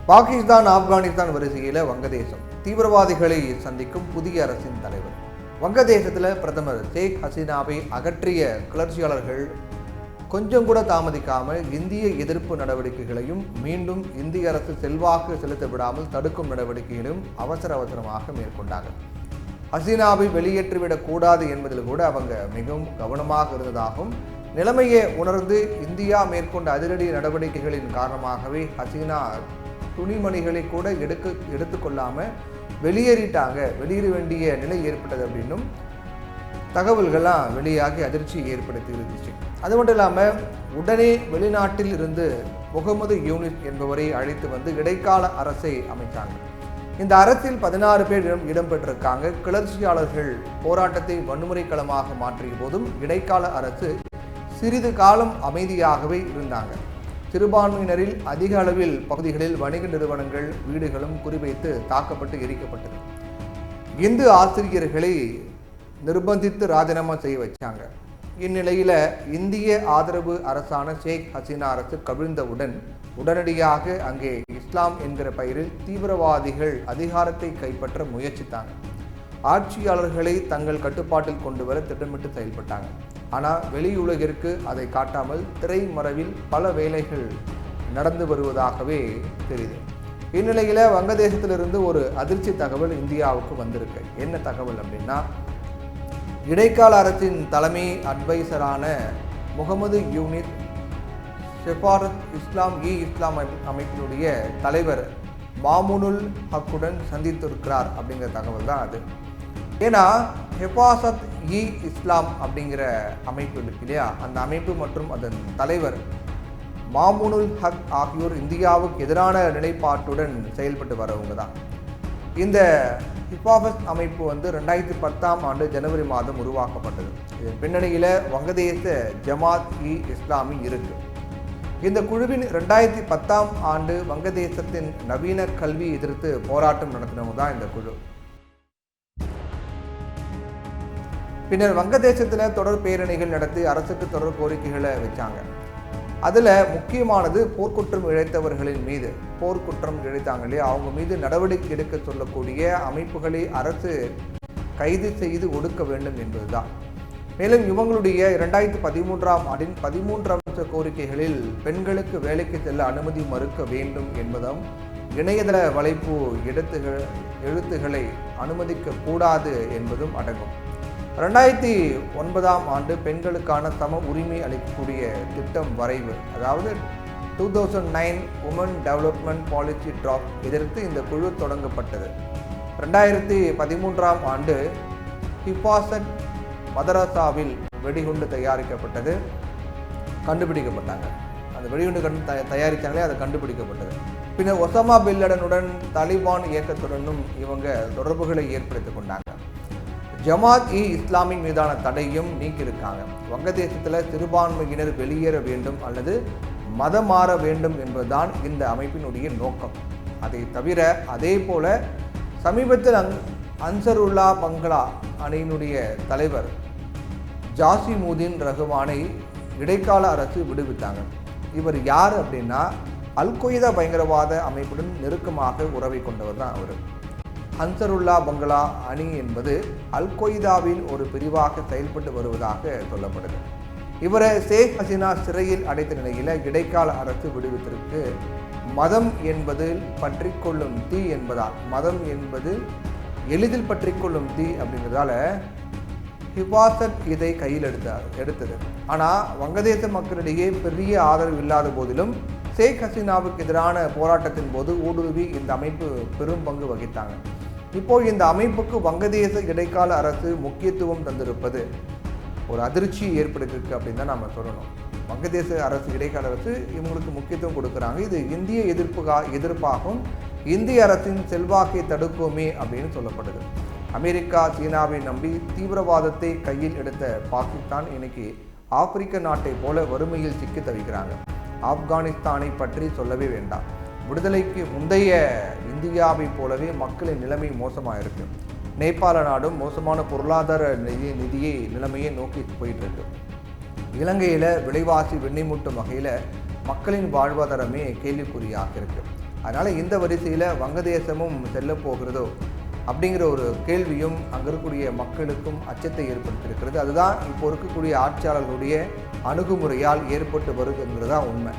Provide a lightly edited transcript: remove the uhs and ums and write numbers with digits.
பாகிஸ்தான் ஆப்கானிஸ்தான் வரிசையில் வங்கதேசம் தீவிரவாதிகளை சந்திக்கும் புதிய அரசின் தலைவர். வங்கதேசத்தில் பிரதமர் ஷேக் ஹசீனாவை அகற்றிய கிளர்ச்சியாளர்கள் கொஞ்சம் கூட தாமதிக்காமல் இந்திய எதிர்ப்பு நடவடிக்கைகளையும் மீண்டும் இந்திய அரசு செல்வாக்கு செலுத்த விடாமல் தடுக்கும் நடவடிக்கைகளையும் அவசரமாக மேற்கொண்டாங்க. ஹசீனாவை வெளியேற்றிவிடக் கூடாது என்பதில் கூட அவங்க மிகவும் கவனமாக இருந்ததாகவும், நிலைமையை உணர்ந்து இந்தியா மேற்கொண்ட அதிரடி நடவடிக்கைகளின் காரணமாகவே ஹசீனா துணிமணிகளை கூட எடுத்துக்கொள்ளாமல் வெளியேற வேண்டிய நிலை ஏற்பட்டது அப்படின்னும் தகவல்கள்லாம் வெளியாகி அதிர்ச்சியை ஏற்படுத்தி இருந்துச்சு. அது மட்டும் இல்லாமல் உடனே வெளிநாட்டில் இருந்து முகமது யூனிஸ் என்பவரை அழைத்து வந்து இடைக்கால அரசை அமைச்சாங்க. இந்த அரசில் 16 பேர் இடம்பெற்றிருக்காங்க. கிளர்ச்சியாளர்கள் போராட்டத்தை வன்முறை களமாக மாற்றிய போதும் இடைக்கால அரசு சிறிது காலம் அமைதியாகவே இருந்தாங்க. சிறுபான்மையினரில் அதிக அளவில் பகுதிகளில் வணிக நிறுவனங்கள் வீடுகளும் குறிவைத்து தாக்கப்பட்டு எரிக்கப்பட்டது. இந்து ஆசிரியர்களை நிர்பந்தித்து ராஜினாமா செய்ய வச்சாங்க. இந்நிலையில இந்திய ஆதரவு அரசான ஷேக் ஹசீனா அரசு கவிழ்ந்தவுடன் உடனடியாக அங்கே இஸ்லாம் என்கிற பெயரில் தீவிரவாதிகள் அதிகாரத்தை கைப்பற்ற முயற்சித்தாங்க. ஆட்சியாளர்களை தங்கள் கட்டுப்பாட்டில் கொண்டு வர திட்டமிட்டு செயல்பட்டாங்க. ஆனால் வெளியுலகிற்கு அதை காட்டாமல் திரைமறைவில் பல வேலைகள் நடந்து வருவதாகவே தெரியுது. இந்நிலையில் வங்கதேசத்திலிருந்து ஒரு அதிர்ச்சி தகவல் இந்தியாவுக்கு வந்திருக்கு. என்ன தகவல் அப்படின்னா, இடைக்கால அரசின் தலைமை அட்வைசரான முகமது யூனிஸ் செஃபாரத் இஸ்லாம் அமைப்பினுடைய தலைவர் மாமுனுல் ஹக்குடன் சந்தித்திருக்கிறார் அப்படிங்கிற தகவல் தான் அது. ஏன்னா ஹெஃபாசத் இஸ்லாம் அப்படிங்கிற அமைப்பு இருக்கு இல்லையா, அந்த அமைப்பு மற்றும் அதன் தலைவர் மாமுனுல் ஹக் ஆகியோர் இந்தியாவுக்கு எதிரான நிலைப்பாட்டுடன் செயல்பட்டு வரவங்க தான். இந்த ஹிஃபாஃபஸ் அமைப்பு 2010 ஜனவரி மாதம் உருவாக்கப்பட்டது. இதன் பின்னணியில் வங்கதேச ஜமாத் இஸ்லாமி இருக்கு. இந்த குழுவின் 2010 வங்கதேசத்தின் நவீன கல்வி எதிர்த்து போராட்டம் நடத்தினவங்க தான் இந்த குழு. பின்னர் வங்கதேசத்தில் தொடர் பேரணிகள் நடத்தி அரசுக்கு தொடர் கோரிக்கைகளை வச்சாங்க. அதில் முக்கியமானது போர்க்குற்றம் இழைத்தவர்களின் மீது, போர்க்குற்றம் இழைத்தாங்களே அவங்க மீது நடவடிக்கை எடுக்க சொல்லக்கூடிய அமைப்புகளை அரசு கைது செய்து ஒடுக்க வேண்டும் என்பதுதான். மேலும் இவங்களுடைய 2013 13 அம்ச கோரிக்கைகளில் பெண்களுக்கு வேலைக்கு செல்ல அனுமதி மறுக்க வேண்டும் என்பதும், இணையதள வலைப்பு எழுத்துக்களை அனுமதிக்க கூடாது என்பதும் அடங்கும். 2009 பெண்களுக்கான சம உரிமை அளிக்கக்கூடிய திட்டம் வரைவு, அதாவது 2009 உமன் டெவலப்மெண்ட் பாலிசி டிராப் எதிர்த்து இந்த குழு தொடங்கப்பட்டது. 2013 ஹிஃபாசத் மதரசாவில் வெடிகுண்டு தயாரிக்கப்பட்டது, கண்டுபிடிக்கப்பட்டாங்க. அந்த வெடிகுண்டு தயாரித்தாங்களே அது கண்டுபிடிக்கப்பட்டது. பின்னர் ஒசாமா பின் லேடனுடன் தாலிபான் இயக்கத்துடனும் இவங்க தொடர்புகளை ஏற்படுத்திக் கொண்டாங்க. ஜமாத் இஸ்லாமின் மீதான தடையும் நீக்கியிருக்காங்க. வங்கதேசத்தில் சிறுபான்மையினர் வெளியேற வேண்டும் அல்லது மதம் மாற வேண்டும் என்பதுதான் இந்த அமைப்பினுடைய நோக்கம். அதை தவிர அதே போல சமீபத்தில் அன்சருல்லா பங்களா அணியினுடைய தலைவர் ஜாசிமுதீன் ரஹ்மானை இடைக்கால அரசு விடுவித்தாங்க. இவர் யார் அப்படின்னா, அல் கொய்தா பயங்கரவாத அமைப்புடன் நெருக்கமாக உறவை கொண்டவர் தான் அவர். அன்சருல்லா பங்களா அணி என்பது அல் கொய்தாவின் ஒரு பிரிவாக செயல்பட்டு வருவதாக சொல்லப்படுது. இவரை ஷேக் ஹசீனா சிறையில் அடைத்த நிலையில் இடைக்கால அரசு விடுவித்திருக்கு. மதம் என்பது பற்றி கொள்ளும் தீ என்பதால், மதம் என்பது எளிதில் பற்றி கொள்ளும் தீ அப்படிங்கிறதால ஹிஃபாசத் இதை கையில் எடுத்தது. ஆனால் வங்கதேச மக்களிடையே பெரிய ஆதரவு இல்லாத போதிலும் ஷேக் ஹசீனாவுக்கு எதிரான போராட்டத்தின் போது ஊடுருவி இந்த அமைப்பு பெரும் பங்கு வகித்தாங்க. இப்போ இந்த அமைப்புக்கு வங்கதேச இடைக்கால அரசு முக்கியத்துவம் தந்திருப்பது ஒரு அதிர்ச்சி ஏற்படுத்திருக்கு அப்படின்னு தான் நம்ம சொல்லணும். வங்கதேச அரசு இடைக்கால அரசு இவங்களுக்கு முக்கியத்துவம் கொடுக்குறாங்க. இது இந்திய எதிர்ப்பாகவும் இந்திய அரசின் செல்வாக்கை தடுக்குமே அப்படின்னு சொல்லப்படுது. அமெரிக்கா சீனாவை நம்பி தீவிரவாதத்தை கையில் எடுத்த பாகிஸ்தான் இன்னைக்கு ஆப்பிரிக்க நாட்டை போல வறுமையில் சிக்கி தவிக்கிறாங்க. ஆப்கானிஸ்தானை பற்றி சொல்லவே வேண்டாம். விடுதலைக்கு முந்தைய இந்தியாவை போலவே மக்களின் நிலைமை மோசமாக இருக்கு. நேபாள நாடும் மோசமான பொருளாதார நிலைமையை நோக்கி போயிட்டு இருக்கு. இலங்கையில் விலைவாசி வெண்ணெய் மூட்டும் வகையில் மக்களின் வாழ்வாதாரமே கேள்விக்குறியாக இருக்கு. அதனால் இந்த வரிசையில் வங்கதேசமும் செல்ல போகிறதோ அப்படிங்கிற ஒரு கேள்வியும் அங்கே இருக்கக்கூடிய மக்களுக்கும் அச்சத்தை ஏற்படுத்தியிருக்கிறது. அதுதான் இப்போ இருக்கக்கூடிய ஆட்சியாளர்களுடைய அணுகுமுறையால் ஏற்பட்டு வருதுங்கிறதா உண்மை.